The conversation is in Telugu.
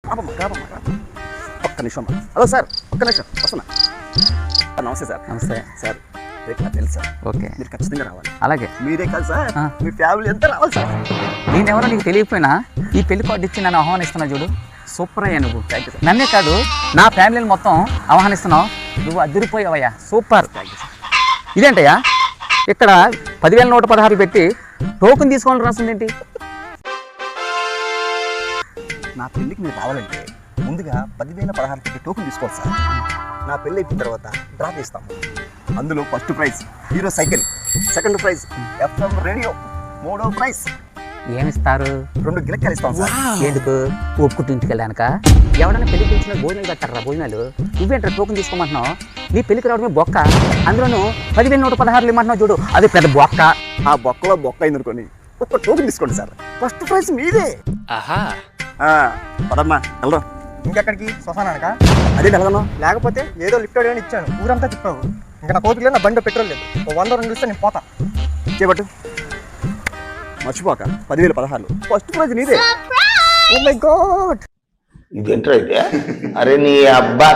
ఒక్క నిమిషం. హలో సార్, ఒక్క నిమిషం వస్తున్నా. నమస్తే సార్. నమస్తే సార్, రేపు నాకు తెలుసు సార్. ఓకే, మీరు ఖచ్చితంగా రావాలి. అలాగే. మీరే కాదు సార్, మీ ఫ్యామిలీ అంతా రావాలి సార్. నేనెవరో నీకు తెలియకపోయినా ఈ పెళ్లి కార్డు ఇచ్చి నన్ను ఆహ్వానిస్తున్నా చూడు, సూపర్ అయ్యా నువ్వు. Thank you sir. నన్నే కాదు నా ఫ్యామిలీని మొత్తం ఆహ్వానిస్తున్నావు. నువ్వు అదిరిపోయావయ్యా, సూపర్. ఇదేంటయ్యా ఇక్కడ 10,116 పెట్టి టోకెన్ తీసుకోవాలని రాసిందేంటి? నా పెళ్ళికి మీరు రావాలంటే ముందుగా 10,016 పెట్టి టోకెన్ తీసుకోవాలి సార్. నా పెళ్ళి అయిపోయిన తర్వాత డ్రా చేస్తాము. అందులో first prize hero cycle, second prize FM radio, మూడో ప్రైజ్ ఏమిస్తారు? 2 గిలక్కాయలు ఇస్తాం సార్. ఎందుకు? ఒప్పుకుంటూ ఇంటికి వెళ్ళానుక ఎవడన్నా పెళ్లి పిలిచిన భోజనాలు పెట్టారా? భోజనాలు నువ్వేంటారు టోకెన్ తీసుకోమంటున్నావు? నీ పెళ్లికి రావడమే బొక్క, అందులోనూ 10,116 ఇమ్మంటున్నావు చూడు, అది పెద్ద బొక్క. ఆ బొక్కలో బొక్క అయింది అనుకోని ఒక్క టోకెన్ తీసుకోండి సార్, ఫస్ట్ ప్రైజ్ మీదే. ఆహా, పదమ్మా వెళ్దాం. ఇంకెక్కడికి? శ్మశానానికా? అదే వెళ్దాం. లేకపోతే ఏదో లిఫ్ట్ అడిగాని ఇచ్చాను, ఊరంతా తిప్పావు. ఇంకా నా కోపిక లేదు, నా బండి పెట్రోల్ లేదు. 100-200 ఇస్తే నేను పోతా. చేపట్టు, మర్చిపోక 10,016 ఫస్ట్ ప్రైజ్ నీదే. ఓ మై గాడ్, ఇదేంట్రా అయితే? అరే నీ అబ్బా.